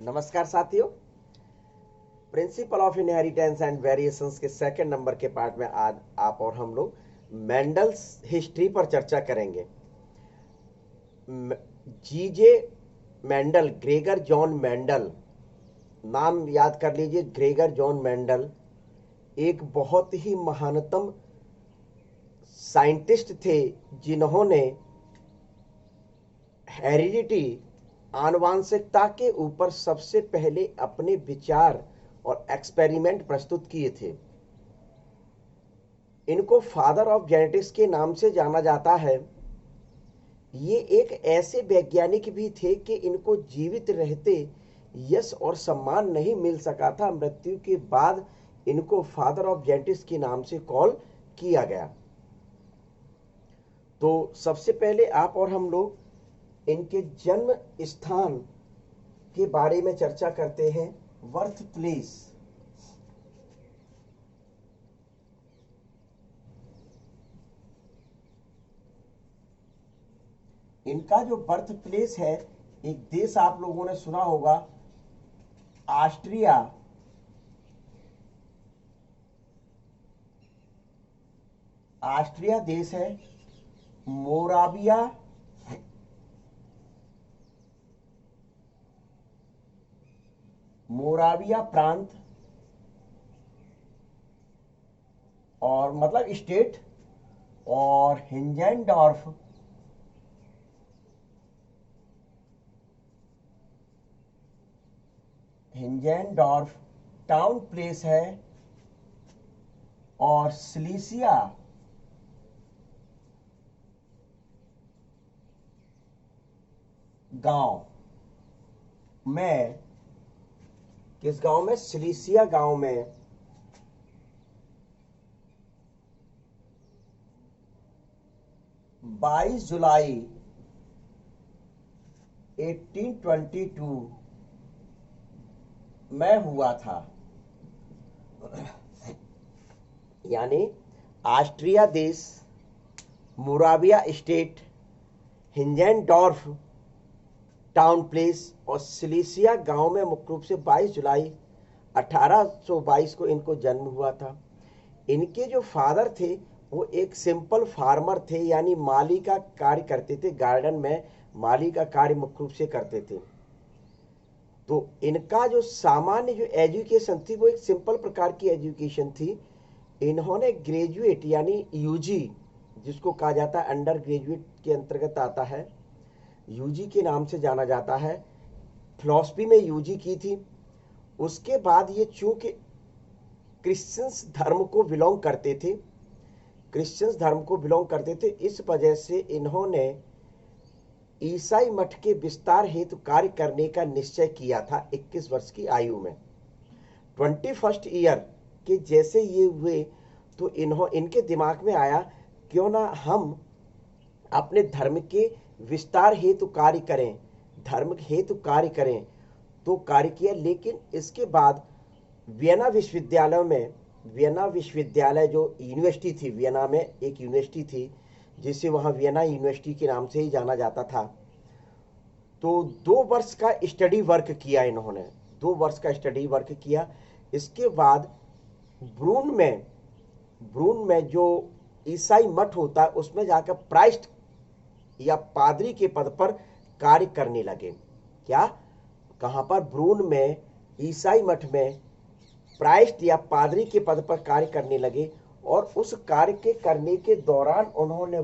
नमस्कार साथियों। Principle of inheritance and variations के सेकंड नंबर के पार्ट में आज आप और हम लोग मेंडल्स हिस्ट्री पर चर्चा करेंगे। जीजे मेंडल, ग्रेगर जॉन मेंडल, नाम याद कर लीजिए। ग्रेगर जॉन मेंडल एक बहुत ही महानतम साइंटिस्ट थे जिन्होंने हेरिडिटी, आनुवांशिकता के ऊपर सबसे पहले अपने विचार और एक्सपेरिमेंट प्रस्तुत किए थे। इनको फादर ऑफ जेनेटिक्स के नाम से जाना जाता है। ये एक ऐसे वैज्ञानिक भी थे कि इनको जीवित रहते यश और सम्मान नहीं मिल सका था। मृत्यु के बाद इनको फादर ऑफ जेनेटिक्स के नाम से कॉल किया गया। तो सबसे पहले आप और हम लोग इनके जन्म स्थान के बारे में चर्चा करते हैं। Birth place. इनका जो बर्थ प्लेस है, एक देश आप लोगों ने सुना होगा, ऑस्ट्रिया। ऑस्ट्रिया देश है। मोराविया, मोराविया प्रांत और मतलब स्टेट, और हिंजेनडॉर्फ, हिंजेनडॉर्फ टाउन प्लेस है, और सिलीसिया गांव में, किस गांव में? सिलीसिया गांव में 22 जुलाई 1822 में हुआ था। यानी ऑस्ट्रिया देश, मोराविया स्टेट, हिंजेनडॉर्फ टाउन प्लेस और सिलीसिया गांव में मुख्य रूप से 22 जुलाई 1822 को इनको जन्म हुआ था। इनके जो फादर थे वो एक सिंपल फार्मर थे, यानी माली का कार्य करते थे। गार्डन में माली का कार्य मुख्य रूप से करते थे। तो इनका जो सामान्य जो एजुकेशन थी वो एक सिंपल प्रकार की एजुकेशन थी। इन्होंने ग्रेजुएट यानी यूजी, जिसको कहा जाता है अंडर ग्रेजुएट के अंतर्गत आता है, यूजी के नाम से जाना जाता है, फिलॉसफी में यूजी की थी। उसके बाद ये चूंकि क्रिश्चियंस धर्म को बिलोंग करते थे, क्रिश्चियंस धर्म को बिलोंग करते थे, इस वजह से इन्होंने ईसाई मठ के विस्तार हेतु कार्य करने का निश्चय किया था 21 वर्ष की आयु में। 21st ईयर के जैसे ये हुए तो इनके दिमाग में आया, क्यों ना हम अपने धर्म के विस्तार हेतु कार्य करें, धर्म हेतु कार्य करें। तो कार्य किया। लेकिन इसके बाद वियना विश्वविद्यालय में, वियना विश्वविद्यालय जो यूनिवर्सिटी थी, वियना में एक यूनिवर्सिटी थी जिसे वहाँ वियना यूनिवर्सिटी के नाम से ही जाना जाता था। तो 2 वर्ष का स्टडी वर्क किया इन्होंने, 2 वर्ष का स्टडी वर्क किया। इसके बाद ब्रून में जो ईसाई मठ होता है उसमें जाकर प्राइस्ट या पादरी के पद पर कार्य करने लगे। क्या? कहां पर? ब्रून में ईसाई मठ में प्राइस्ट या पादरी के पद पर कार्य करने लगे। और उस कार्य के करने के दौरान उन्होंने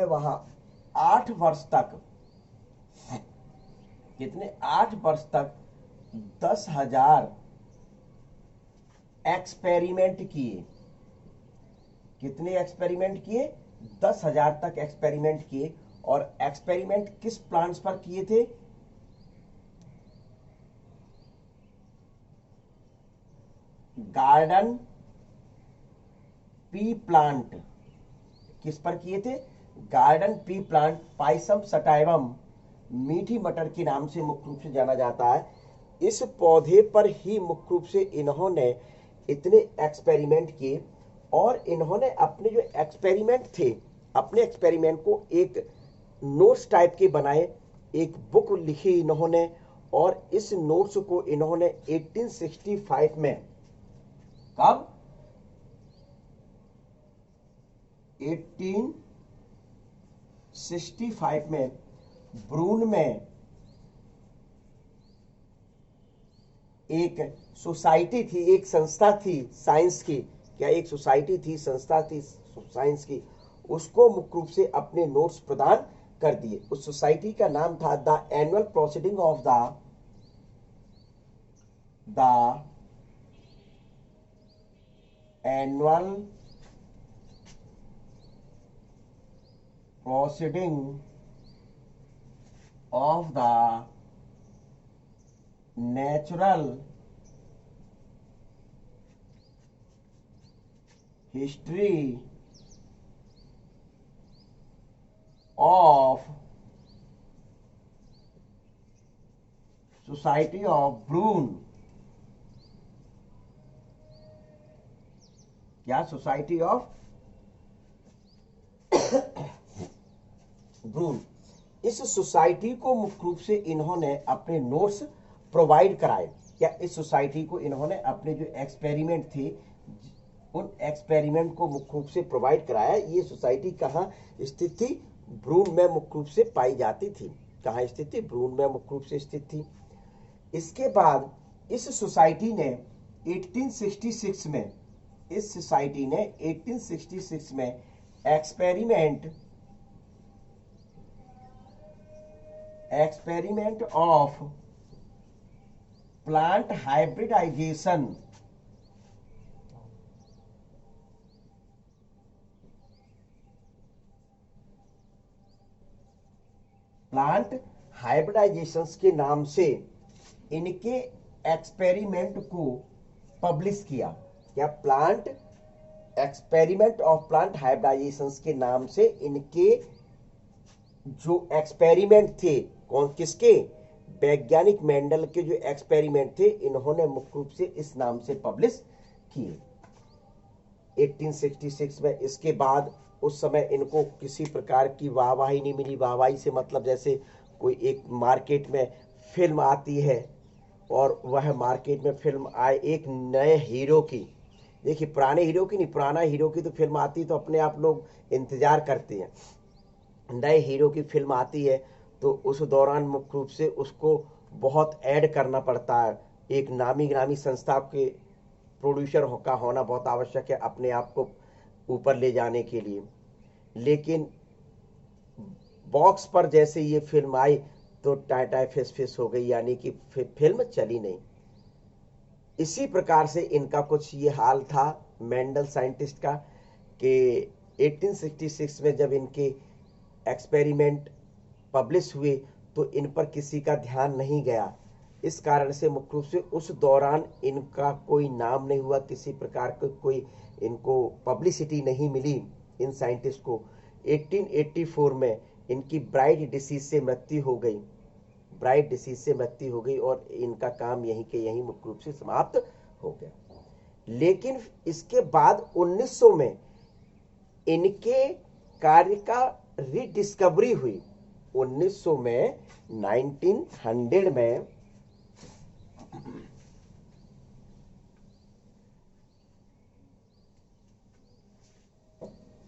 वहां 8 वर्ष तक, कितने? 8 वर्ष तक 10,000 एक्सपेरिमेंट किए। कितने एक्सपेरिमेंट किए? 10,000 तक एक्सपेरिमेंट किए। और एक्सपेरिमेंट किस प्लांट्स पर किए थे? Garden pea plant. किस पर किए थे? Garden pea plant, Pisum sativum, मीठी मटर के नाम से मुख्य रूप से जाना जाता है। इस पौधे पर ही मुख्य रूप से इन्होंने इतने एक्सपेरिमेंट किए। और इन्होंने अपने जो एक्सपेरिमेंट थे, अपने एक्सपेरिमेंट को एक नोट्स टाइप के बनाए, एक बुक लिखी इन्होंने। और इस नोट्स को इन्होंने 1865 में, कब, 1865 में ब्रून में एक सोसाइटी थी, एक संस्था थी साइंस की, क्या एक सोसाइटी थी, संस्था थी साइंस की, उसको मुख्य रूप से अपने नोट्स प्रदान कर दिए। उस सोसाइटी का नाम था the annual proceeding of the annual proceeding of the natural history of society of Brunn. क्या, सोसाइटी ऑफ ब्रून। इस सोसाइटी को मुख्य रूप से इन्होंने अपने नोट्स प्रोवाइड कराए। क्या, इस सोसाइटी को इन्होंने अपने जो एक्सपेरिमेंट थे उन एक्सपेरिमेंट को मुख्य रूप से प्रोवाइड कराया। ये सोसाइटी कहाँ स्थित थी? ब्रून में मुख्य रूप से पाई जाती थी। कहाँ स्थित थी? ब्रून में मुख्य रूप से स्थित थी। इसके बाद इस सोसाइटी ने 1866 में, इस सोसाइटी ने 1866 में experiment of plant hybridisation, plant hybridisation के नाम से इनके एक्सपेरिमेंट को पब्लिश किया। क्या, एक्सपेरिमेंट ऑफ प्लांट हाइब्रिडाइजेशन के नाम से इनके जो एक्सपेरिमेंट थे, कौन, किसके, वैज्ञानिक मेंडल के जो एक्सपेरिमेंट थे, इन्होंने मुख्य रूप से इस नाम से पब्लिश किए 1866 में। इसके बाद उस समय इनको किसी प्रकार की वाहवाही नहीं मिली। वाहवाही से मतलब जैसे कोई एक मार्केट में फिल्म आती है और वह मार्केट में फिल्म आए एक नए हीरो की, देखिए पुराने हीरो की नहीं, पुराना हीरो की तो फिल्म आती तो अपने आप लोग इंतजार करते हैं। नए हीरो की फिल्म आती है तो उस दौरान मुख्य रूप से उसको बहुत ऐड करना पड़ता है। एक नामी ग्रामी संस्था के प्रोड्यूसर का होना बहुत आवश्यक है अपने आप को ऊपर ले जाने के लिए। लेकिन बॉक्स पर जैसे ये फिल्म आई तो टाई टाई फिस फिस हो गई, यानी कि फिल्म चली नहीं। इसी प्रकार से इनका कुछ ये हाल था मेंडल साइंटिस्ट का कि 1866 में जब इनके एक्सपेरिमेंट पब्लिश हुए तो इन पर किसी का ध्यान नहीं गया। इस कारण से मुख्य रूप से उस दौरान इनका कोई नाम नहीं हुआ, किसी प्रकार का कोई इनको पब्लिसिटी नहीं मिली इन साइंटिस्ट को। 1884 में इनकी ब्राइट डिसीज से मृत्यु हो गई, ब्राइट डिसीज से मृत्यु हो गई और इनका काम यहीं के यहीं मुख्य रूप से समाप्त हो गया। लेकिन इसके बाद 1900 में इनके कार्य का रीडिस्कवरी हुई। 1900 में, 1900 में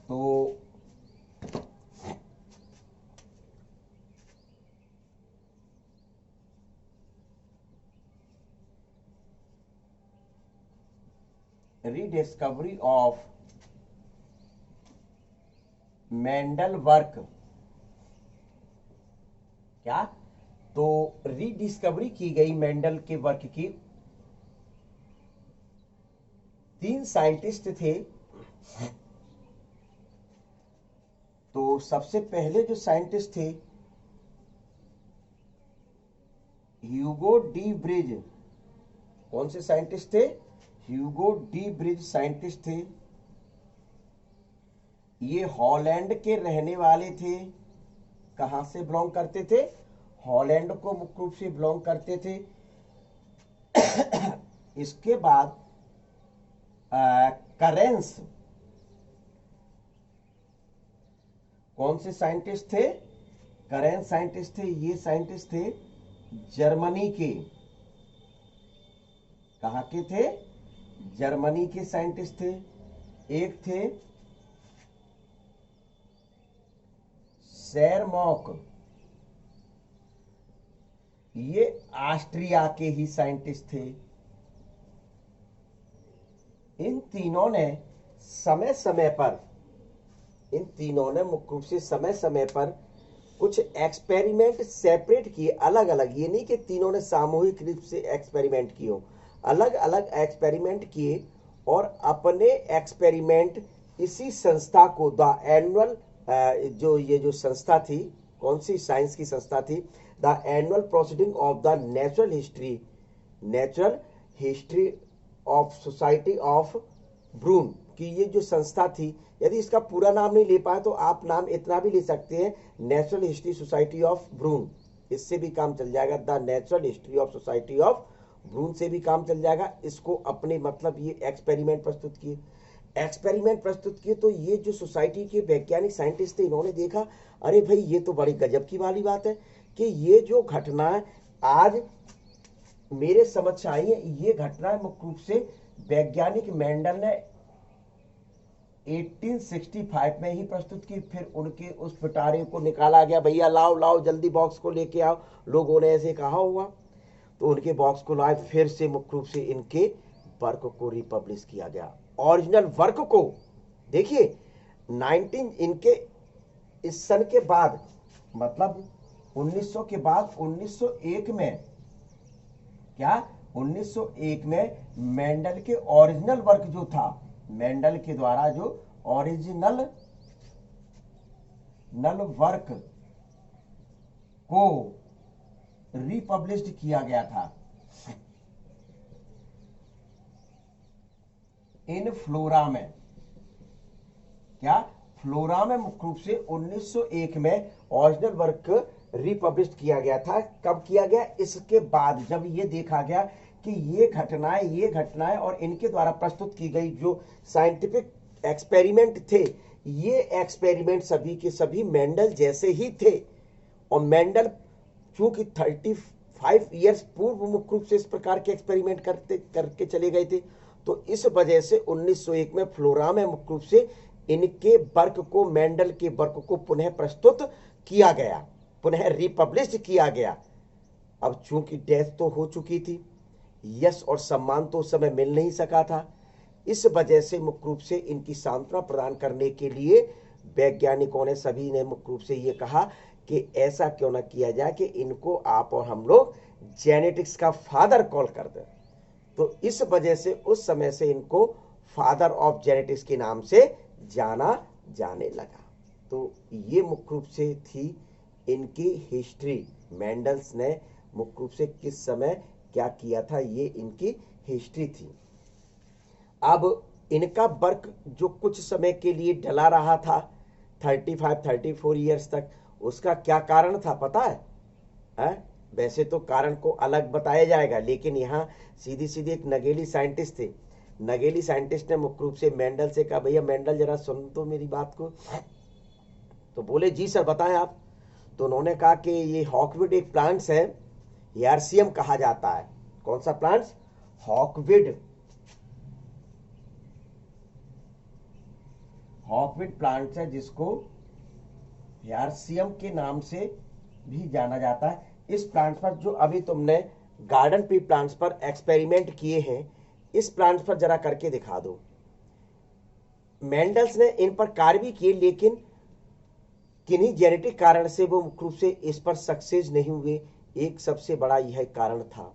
तो रीडिस्कवरी ऑफ मेंडल वर्क, क्या, तो रीडिस्कवरी की गई मेंडल के वर्क की। 3 साइंटिस्ट थे। तो सबसे पहले जो साइंटिस्ट थे ह्यूगो डी ब्रिज। कौन से साइंटिस्ट थे? ह्यूगो डी ब्रिज साइंटिस्ट थे। ये हॉलैंड के रहने वाले थे। कहां से बिलोंग करते थे? हॉलैंड को मुख्य रूप से बिलोंग करते थे। इसके बाद करेंस, कौन से साइंटिस्ट थे? करेंस साइंटिस्ट थे। ये साइंटिस्ट थे जर्मनी के, कहाँ के थे? जर्मनी के साइंटिस्ट थे। एक थे शेरमॉक, ये ऑस्ट्रिया के ही साइंटिस्ट थे। इन तीनों ने समय समय पर, इन तीनों ने मुख्य रूप से समय समय पर कुछ एक्सपेरिमेंट सेपरेट किए, अलग अलग। ये नहीं कि तीनों ने सामूहिक रूप से एक्सपेरिमेंट किए, अलग अलग एक्सपेरिमेंट किए और अपने एक्सपेरिमेंट इसी संस्था को, द एनुअल, जो ये जो संस्था थी, कौन सी साइंस की संस्था थी? The annual proceeding of the natural history of society of Brunn की ये जो संस्था थी, यदि इसका पूरा नाम नहीं ले पाए तो आप नाम इतना भी ले सकते हैं, natural history society of Brunn, इससे भी काम चल जाएगा। The natural history of society of Brunn से भी काम चल जाएगा। इसको अपने मतलब ये एक्सपेरिमेंट प्रस्तुत किए तो ये जो सोसाइटी के वैज्ञानिक साइंटिस्ट थे, इन्होंने देखा, अरे भाई ये तो बड़ी गजब की वाली बात है कि ये जो घटना आज मेरे समझ आई है, ये घटना मुख्य रूप से वैज्ञानिक मेंडल ने 1865 में ही प्रस्तुत की। फिर उनके उस पिटारे को निकाला गया, भैया लाओ लाओ जल्दी बॉक्स को लेके आओ, लोगों ने ऐसे कहा हुआ, तो उनके बॉक्स को लाए, फिर से मुख्य रूप से इनके वर्क को रिपब्लिश किया गया। ओरिजिनल वर्क को देखिए 19 इनके इस सन के बाद, मतलब 1900 के बाद 1901 में, क्या 1901 में मेंडल के ओरिजिनल वर्क जो था, मेंडल के द्वारा जो ओरिजिनल वर्क को रिपब्लिश्ड किया गया था इन फ्लोरा में। क्या फ्लोरा में मुख्य रूप से 1901 में ओरिजिनल वर्क रिपब्लिश किया गया था। कब किया गया? इसके बाद जब ये देखा गया कि ये घटनाएं और इनके द्वारा प्रस्तुत की गई जो साइंटिफिक एक्सपेरिमेंट थे, ये एक्सपेरिमेंट सभी के सभी मेंडल जैसे ही थे। और मेंडल चूंकि 35 इयर्स पूर्व मुख्य रूप से इस प्रकार के एक्सपेरिमेंट करके चले गए थे, तो इस वजह से 1901 में फ्लोरा में मुख्य रूप से इनके वर्क को, मेंडल के वर्क को पुनः प्रस्तुत किया गया, पुनः रिपब्लिश किया गया। अब चूंकि डेथ तो हो चुकी थी, यश और सम्मान तो उस समय मिल नहीं सका था, इस वजह से मुख्य रूप से इनकी सांत्वना प्रदान करने के लिए वैज्ञानिकों ने, सभी ने मुख्य रूप से ये कहा कि ऐसा क्यों ना किया जाए कि इनको आप और हम लोग जेनेटिक्स का फादर कॉल कर दें। तो इस वजह से उस समय से इनको फादर ऑफ जेनेटिक्स के नाम से जाना जाने लगा। तो ये मुख्य रूप से थी इनकी हिस्ट्री। मेंडल्स ने मुख्य रूप से किस समय क्या किया था, ये इनकी हिस्ट्री थी। अब इनका वर्क जो कुछ समय के लिए डला रहा था, 34 ईयर्स तक, उसका क्या कारण था पता है? वैसे तो कारण को अलग बताया जाएगा, लेकिन यहाँ सीधी सीधी एक नगेली साइंटिस्ट थे। नगेली साइंटिस्ट ने मुख्य रूप से मेंडल से कहा, भैया मेंडल जरा सुन तो मेरी बात को। तो बोले जी सर बताएं आप। तो उन्होंने कहा कि ये हॉकविड एक प्लांट्स है, यार्सियम कहा जाता है। कौन सा प्लांट्स? हॉकविड प्लांट्स है, जिसको यार्सियम के नाम से भी जाना जाता है। इस प्लांट पर जो अभी तुमने गार्डन पी प्लांट्स पर एक्सपेरिमेंट किए हैं, इस प्लांट पर जरा करके दिखा दो। मेंडल्स ने इन पर कार्य भी किए, लेकिन किन्हीं जेनेटिक कारण से वो मुख्य रूप से इस पर सक्सेस नहीं हुए। एक सबसे बड़ा यह कारण था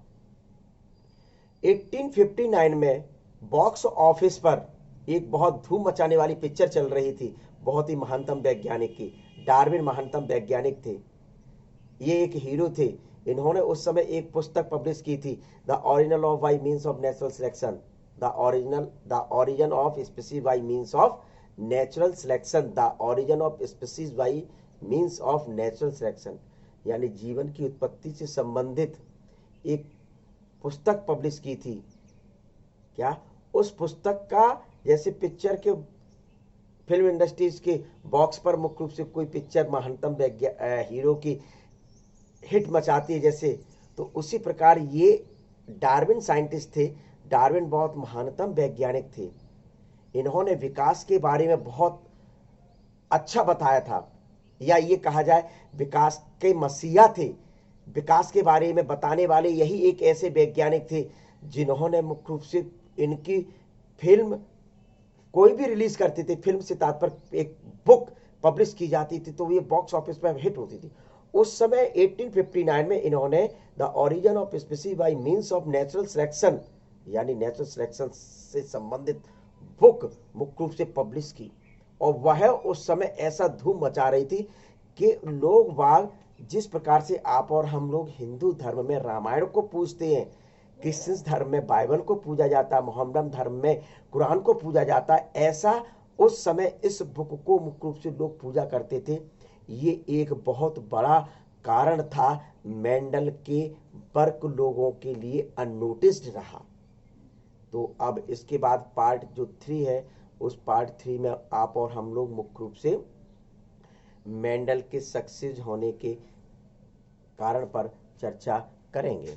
1859 में बॉक्स ऑफिस पर एक बहुत धूम मचाने वाली पिक्चर चल रही थी, बहुत ही महानतम वैज्ञानिक की। डार्विन महानतम वैज्ञानिक थे, ये एक हीरो थे। इन्होंने उस समय एक पुस्तक पब्लिश की थी, the origin of by means of natural selection, the origin of species by means of natural selection, the origin of species by means of natural selection, यानी जीवन की उत्पत्ति से संबंधित एक पुस्तक पब्लिश की थी। क्या उस पुस्तक का, जैसे पिक्चर के फिल्म इंडस्ट्रीज के बॉक्स पर मुख्य रूप से कोई पिक्चर महानतम हीरो की हिट मचाती है, जैसे तो उसी प्रकार ये डार्विन साइंटिस्ट थे। डार्विन बहुत महानतम वैज्ञानिक थे। इन्होंने विकास के बारे में बहुत अच्छा बताया था, या ये कहा जाए विकास के मसीहा थे। विकास के बारे में बताने वाले यही एक ऐसे वैज्ञानिक थे जिन्होंने मुख्य रूप से इनकी फिल्म कोई भी रिलीज करते थे, फिल्म से तात्पर्य एक बुक पब्लिश की जाती थी तो ये बॉक्स ऑफिस पर हिट होती थी। उस समय 1859 में इन्होंने the origin of species by means of natural selection, यानी नेचुरल सिलेक्शन से संबंधित बुक मुख्य रूप से पब्लिश की। और वह उस समय ऐसा धूम मचा रही थी कि लोग बाग, जिस प्रकार से आप और हम लोग हिंदू धर्म में रामायण को पूजते हैं, क्रिश्चियन धर्म में बाइबल को पूजा जाता है, मोहम्मदन धर्म में कुरान को पूजा जाता है, ऐसा उस समय इस बुक को मुख्य रूप से लोग पूजा करते थे। ये एक बहुत बड़ा कारण था मेंडल के वर्क लोगों के लिए अननोटिस्ड रहा। तो अब इसके बाद पार्ट जो 3 है, उस पार्ट 3 में आप और हम लोग मुख्य रूप से मेंडल के सक्सेस होने के कारण पर चर्चा करेंगे।